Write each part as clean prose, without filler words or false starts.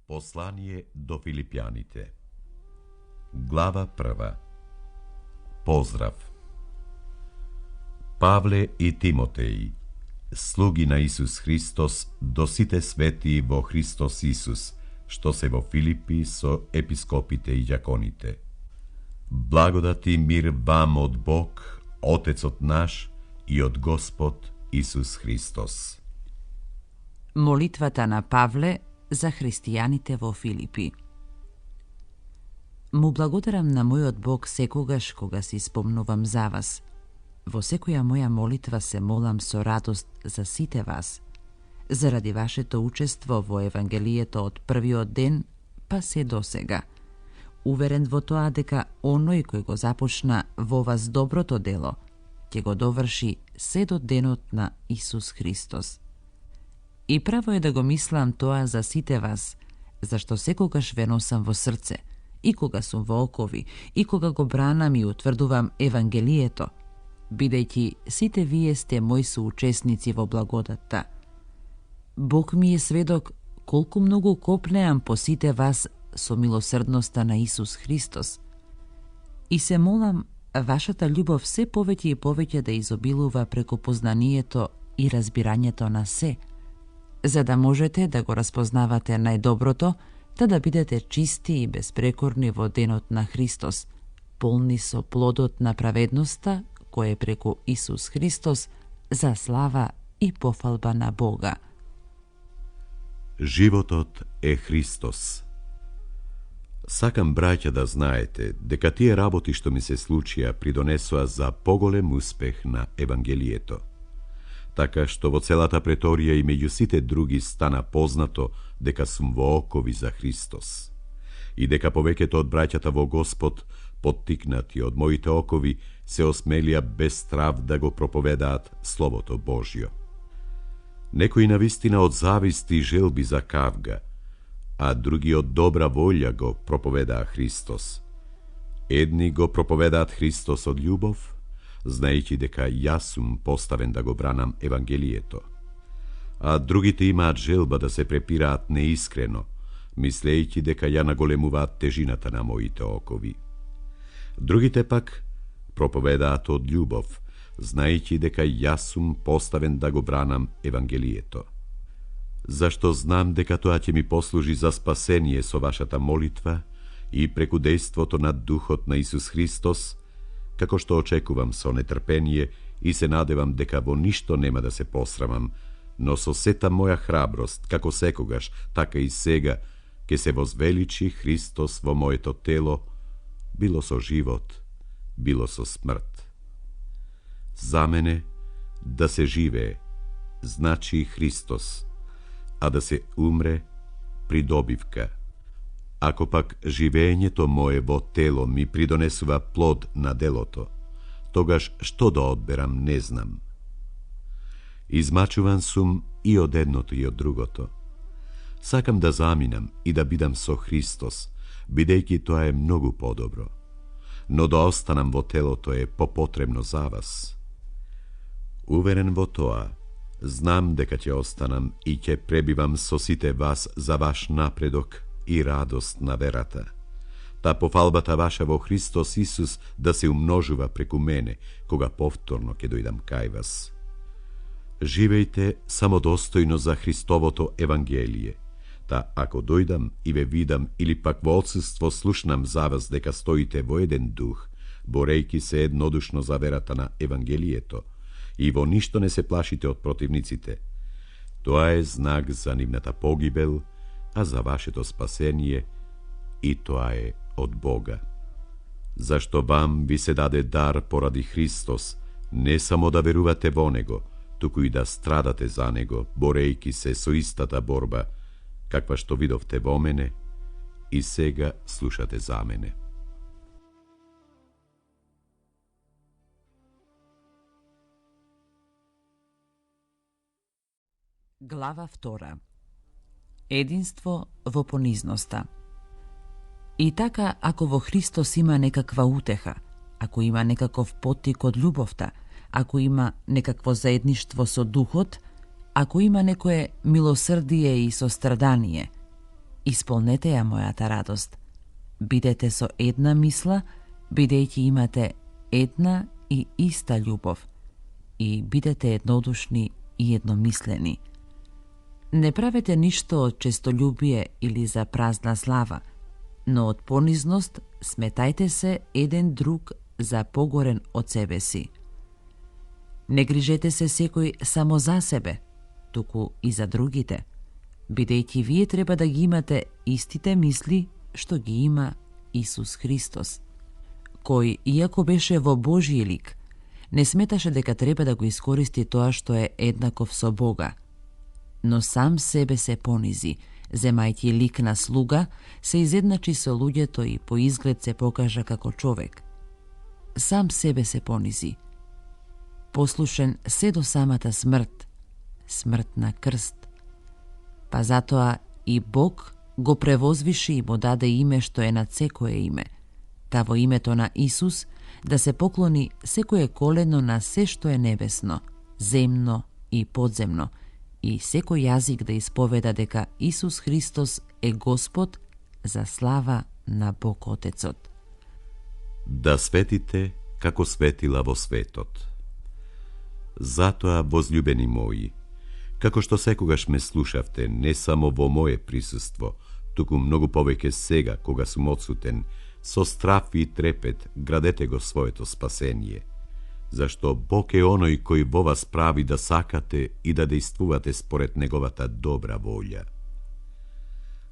Послание до Филипјаните. Глава 1. Поздрав. Павле и Тимотеј, слуги на Исус Христос, до сите свети во Христос Исус, што се во Филипи со епископите и ѓаконите. Благодат и мир вам од Бог, Отецот наш и од Господ Исус Христос. Молитвата на Павле за христијаните во Филипи. Му благодарам на мојот Бог секогаш кога си спомнувам за вас. Во секоја моја молитва се молам со радост за сите вас, заради вашето учество во Евангелието од првиот ден, па се досега. Уверен во тоа дека оној кој го започна во вас доброто дело, ќе го доврши се до денот на Исус Христос. И право е да го мислам тоа за сите вас, зашто секогаш ве носам во срце, и кога сум во окови, и кога го бранам и утврдувам Евангелието, бидејќи сите вие сте мои соучесници во благодатта. Бог ми е сведок колку многу копнеам по сите вас со милосрдноста на Исус Христос. И се молам вашата љубов се повеќе и повеќе да изобилува преку познанието и разбирањето на се, за да можете да го распознавате најдоброто, та да бидете чисти и безпрекорни во денот на Христос, полни со плодот на праведноста, кој е преку Исус Христос, за слава и пофалба на Бога. Животот е Христос. Сакам, браќа, да знаете дека тие работи што ми се случија придонесоа за поголем успех на Евангелието. Така што во целата преторија и меѓу сите други стана познато дека сум во окови за Христос. И дека повеќето од браќата во Господ, поттикнати од моите окови, се осмелија без страв да го проповедаат Словото Божјо. Некои навистина од завист и желби за кавга, а други од добра волја го проповедаа Христос. Едни го проповедаат Христос од љубов, знаејќи дека јас сум поставен да го бранам Евангелието. А другите имаат желба да се препираат неискрено, мислејќи дека ја наголемуваат тежината на моите окови. Другите пак проповедаат од љубов, знаејќи дека јас сум поставен да го бранам Евангелието. Зашто знам дека тоа ќе ми послужи за спасение со вашата молитва и преку дејството на Духот на Исус Христос, како што очекувам со нетрпение и се надевам дека во ништо нема да се посрамам, но со сета моја храброст, како секогаш, така и сега, ќе се возвеличи Христос во моето тело, било со живот, било со смрт. За мене да се живее, значи Христос, а да се умре, придобивка. Ако пак живеењето мое во тело ми придонесува плод на делото, тогаш што да одберам не знам. Измачуван сум и од едното и од другото. Сакам да заминам и да бидам со Христос, бидејќи тоа е многу подобро. Но да останам во телото е попотребно за вас. Уверен во тоа, знам дека ќе останам и ќе пребивам со сите вас за ваш напредок и радост на верата. Та пофалбата ваша во Христос Исус да се умножува преку мене, кога повторно ќе дојдам кај вас. Живејте самодостојно за Христовото Евангелие, та ако дојдам и ве видам или пак во отсуство слушнам за вас дека стоите во еден дух, борејки се еднодушно за верата на Евангелието, и во ништо не се плашите од противниците, тоа е знак за нивната погибел, а за вашето спасение, и тоа е од Бога. Зашто вам ви се даде дар поради Христос, не само да верувате во Него, туку и да страдате за Него, борејки се со истата борба, каква што видовте во мене и сега слушате за мене. Глава 2. Единство во понизноста. И така, ако во Христос има некаква утеха, ако има некаков поттик од љубовта, ако има некакво заедништво со Духот, ако има некое милосрдие и сострадание, Исполнете ја мојата радост. Бидете со една мисла, бидејќи имате една и иста љубов, и бидете еднодушни и едномислени. Не правете ништо од честолюбие или за празна слава, но од понизност сметајте се еден друг за погорен од себе си. Не грижете се секој само за себе, туку и за другите, бидејќи вие треба да ги имате истите мисли што ги има Исус Христос, кој, иако беше во Божји лик, не сметаше дека треба да го искористи тоа што е еднаков со Бога, но сам себе се понизи, земајќи лик на слуга, се изедначи со луѓето и по изглед се покажа како човек. Сам себе се понизи, послушен се до самата смрт, смрт на крст. Па затоа и Бог го превозвиши и му даде име што е над секое име, та во името на Исус да се поклони секое колено на се што е небесно, земно и подземно, и секој јазик да исповеда дека Исус Христос е Господ, за слава на Бог Отецот. Да светите како светила во светот. Затоа, возлюбени мои, како што секогаш ме слушавте, не само во мое присуство, туку многу повеќе сега, кога сум одсутен, со страв и трепет градете го своето спасение, зашто Бог е оној кој во вас прави да сакате и да действувате според неговата добра волја.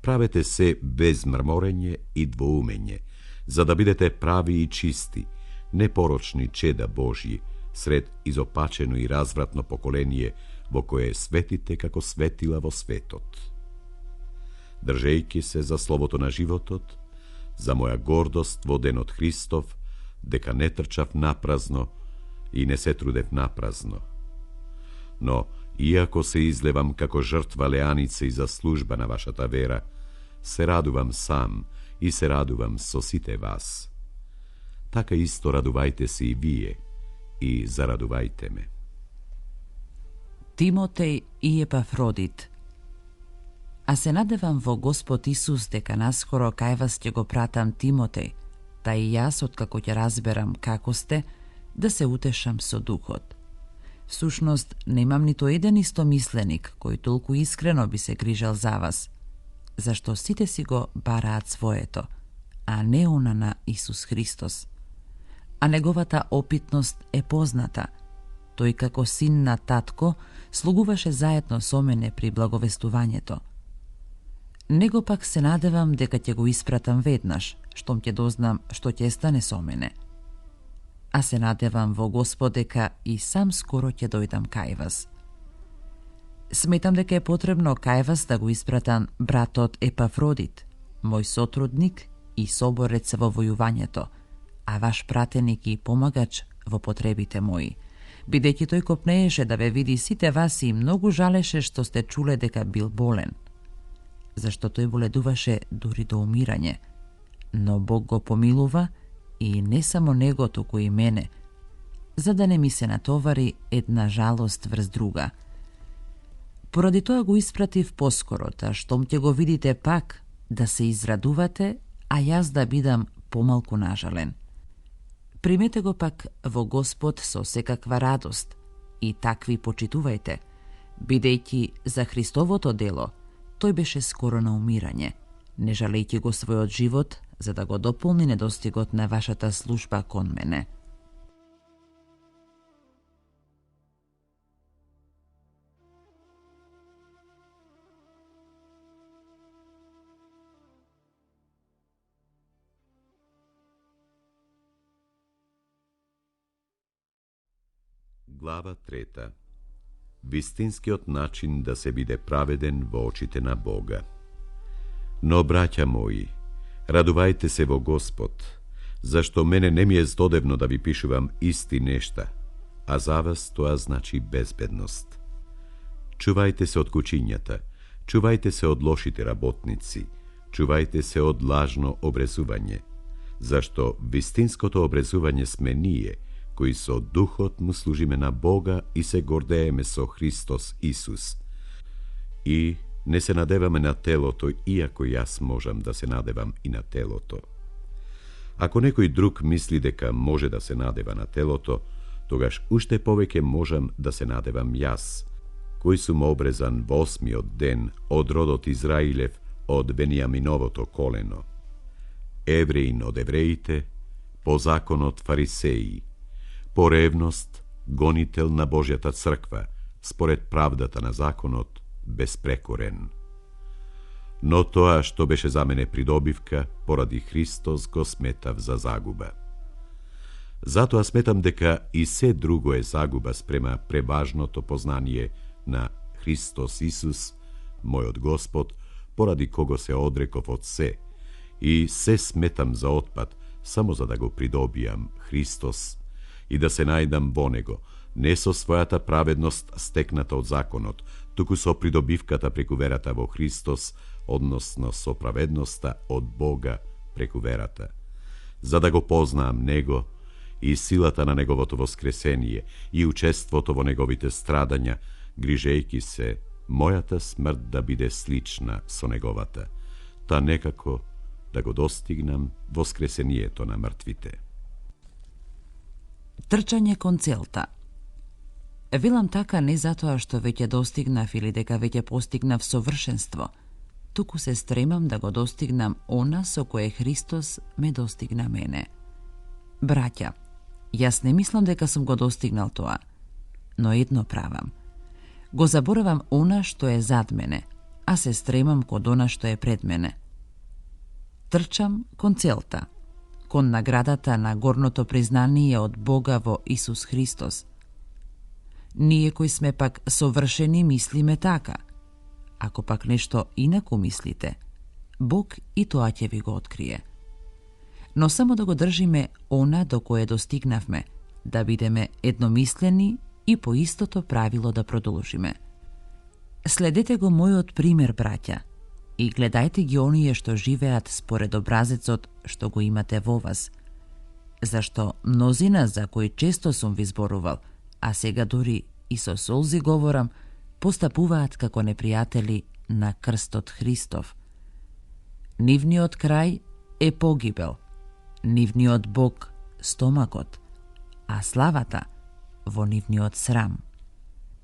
Правете се без мрморење и двоумење, за да бидете прави и чисти, непорочни чеда Божји, сред изопачено и развратно поколение, во кое светите како светила во светот. Држејќи се за словото на животот, за моја гордост во денот Христов, дека не трчав напразно и не се трудев напразно. Но, иако се излевам како жртва леаница и за служба на вашата вера, се радувам сам и се радувам со сите вас. Така исто радувајте се и вие, и зарадувајте ме. Тимотеј и Епафродит. А се надевам во Господ Исус дека наскоро кај вас ќе го пратам Тимотеј, та и јас, откако ќе разберам како сте, да се утешам со духот. Всушност, немам нито еден истомисленик кој толку искрено би се грижал за вас, зашто сите си го бараат своето, а не она на Исус Христос. А неговата опитност е позната. Тој како син на татко слугуваше заедно со мене при благовестувањето. Него пак се надевам дека ќе го испратам веднаш, штом ќе дознам што ќе стане со мене. А се надевам во Господ дека и сам скоро ќе дојдам кај вас. Сметам дека е потребно кај вас да го испратам братот Епафродит, мој сотрудник и соборец во војувањето, а ваш пратеник и помагач во потребите мои, бидејќи тој копнееше да ве види сите вас и многу жалеше што сте чуле дека бил болен. Зашто тој боледуваше дури до умирање, но Бог го помилува и не само него, туку и мене, за да не ми се натовари една жалост врз друга. Поради тоа го испратив поскоро, та штом ќе го видите пак, да се израдувате, а јас да бидам помалку нажален. Примете го пак во Господ со секаква радост и такви почитувајте, бидејќи за Христовото дело тој беше скоро на умирање, не жалејќи го својот живот, за да го дополни недостигот на вашата служба кон мене. Глава 3. Вистинскиот начин да се биде праведен во очите на Бога. Но, браќа мои, радувајте се во Господ, зашто мене не ми е здодевно да ви пишувам исти нешта, а за вас тоа значи безбедност. Чувајте се од кучињата, чувајте се од лошите работници, чувајте се од лажно обрезување, зашто вистинското обрезување сме ние, кои со духот му служиме на Бога и се гордееме со Христос Исус. И Не се надеваме на телото, иако јас можам да се надевам и на телото. Ако некој друг мисли дека може да се надева на телото, тогаш уште повеќе можам да се надевам јас, кој сум обрезан во 8-миот ден од родот Израилев, од Венијаминовото колено. Евреин од евреите, по законот фарисеи, по ревност гонител на Божјата црква, според правдата на законот, безпрекорен. Но тоа што беше за мене придобивка, поради Христос го сметав за загуба. Затоа сметам дека и се друго е загуба спрема преважното познание на Христос Исус, мојот Господ, поради кого се одреков од се, и се сметам за отпад, само за да го придобијам Христос и да се најдам во Него, не со својата праведност стекната од законот, туку со придобивката преку верата во Христос, односно со праведноста од Бога преку верата, за да го познаам Него и силата на Неговото воскресение и учеството во Неговите страдања, грижејки се мојата смрт да биде слична со Неговата, та некако да го достигнам воскресението на мртвите. Трчање кон целта. Велам така не затоа што веќе достигнав или дека веќе постигнав совршенство, туку се стремам да го достигнам она со кое Христос ме достигна мене. Браќа, јас не мислам дека сум го достигнал тоа, но едно правам. Го заборавам она што е зад мене, а се стремам кон она што е пред мене. Трчам кон целта, кон наградата на горното признание од Бога во Исус Христос. Ние кои сме пак совршени мислиме така. Ако пак нешто инаку мислите, Бог и тоа ќе ви го открие. Но само да го држиме она до кое достигнавме, да бидеме едномислени и по истото правило да продолжиме. Следете го мојот пример, браќа, и гледајте ги оние што живеат според образецот што го имате во вас. Зашто мнозина за кои често сум ви зборувал, а сега дури и со солзи говорам, постапуваат како непријатели на крстот Христов. Нивниот крај е погибел, нивниот Бог стомакот, а славата во нивниот срам.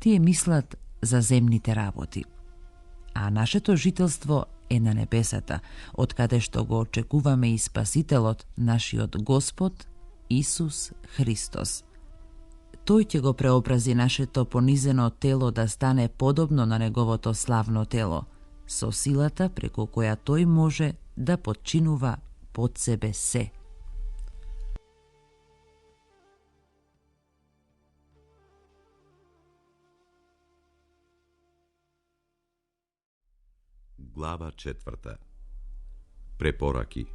Тие мислат за земните работи, а нашето жителство е на небесата, од каде што го очекуваме и Спасителот, нашиот Господ Исус Христос. Тој ќе го преобрази нашето понизено тело да стане подобно на Неговото славно тело, со силата преку која тој може да подчинува под себе се. Глава 4. Препораки.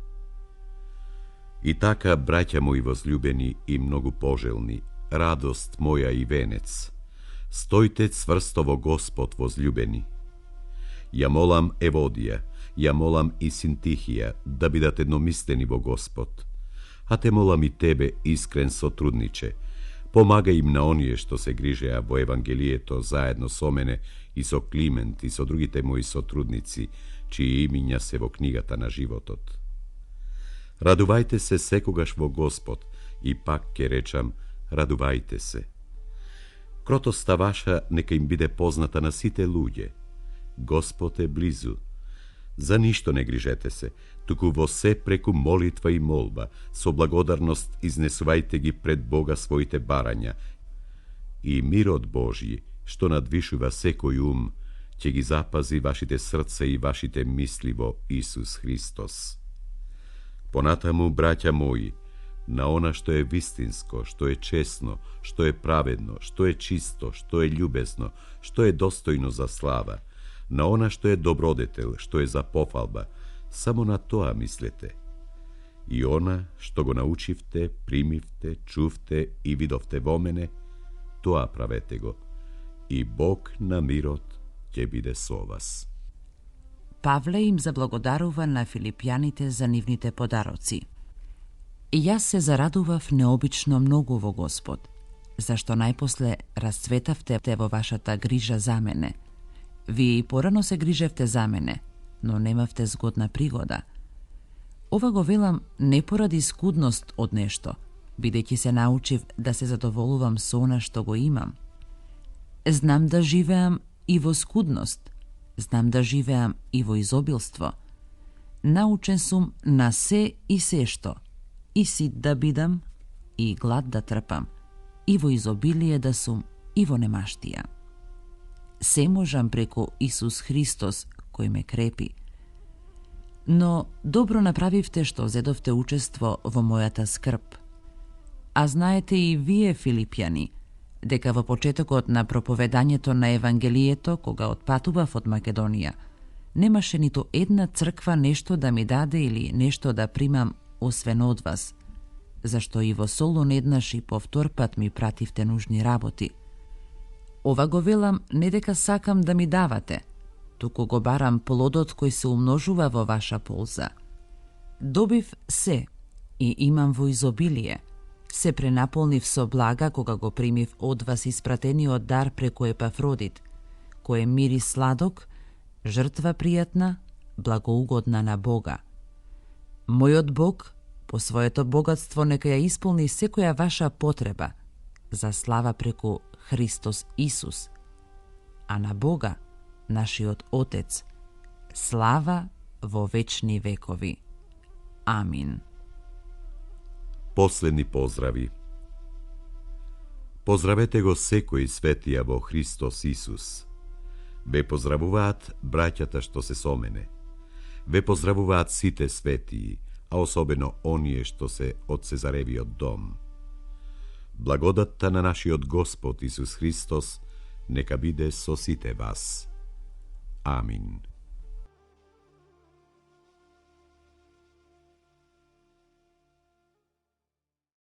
И така, браќа мои возлюбени и многу пожелни, радост моја и венец, стојте цврсто во Господ, возлюбени. Ја молам Еводија, ја молам и Синтихија да бидат едномислени во Господ, а те молам и тебе, искрен сотрудниче, помагај им на оние што се грижеа во Евангелието заедно со мене и со Климент и со другите мои сотрудници, чии имиња се во книгата на животот. Радувајте се секогаш во Господ, и пак ќе речам, радувајте се. Кротоста ваша нека им биде позната на сите луѓе. Господ е близу. За ништо не грижете се, туку во се преку молитва и молба, со благодарност изнесувајте ги пред Бога своите барања, и мирот Божји, што надвишува секој ум, ќе ги запази вашите срца и вашите мисли во Исус Христос. Понатаму, браќа мои, на она што е вистинско, што е честно, што е праведно, што е чисто, што е љубезно, што е достојно за слава, на она што е добродетел, што е за пофалба, само на тоа мислете. И она што го научивте, примивте, чувте и видовте во мене, тоа правете го, и Бог на мирот ќе биде со вас. Павле им заблагодарува на филипјаните за нивните подароци. И јас се зарадував необично многу во Господ, зашто најпосле расцветавте во вашата грижа за мене, Вие и порано се грижевте за мене, но немавте згодна пригода. Ова го велам не поради скудност од нешто, бидејќи се научив да се задоволувам со она што го имам. Знам да живеам и во скудност, знам да живеам и во изобилство. Научен сум на се и се што, и сит да бидам, и глад да трпам, и во изобилие да сум, и во немаштија. Се можам преку Исус Христос, кој ме крепи. Но добро направивте што зедовте учество во мојата скрб. А знаете и вие, Филипјани, дека во почетокот на проповедањето на Евангелието, кога отпатував од Македонија, немаше ниту една црква нешто да ми даде или нешто да примам освен од вас, зашто и во Солун еднаш и повтор пат ми пративте нужни работи. Ова го велам не дека сакам да ми давате, туку го барам плодот кој се умножува во ваша полза. Добив се и имам во изобилие. Се пренаполнив со блага кога го примив од вас испратениот дар преку Епафродит, кој е мири сладок, жртва пријатна, благоугодна на Бога. Мојот Бог, по своето богатство, нека ја исполни секоја ваша потреба, за слава преку Христос Исус. А на Бога, нашиот Отец, слава во вечни векови. Амин. Последни поздрави. Поздравете го секој светија во Христос Исус. Ве поздравуваат браќата што се со мене. Ве поздравуваат сите светии, а особено оние што се од Цезаревиот дом. Благодатта на нашиот Господ Исус Христос нека биде со сите вас. Амин.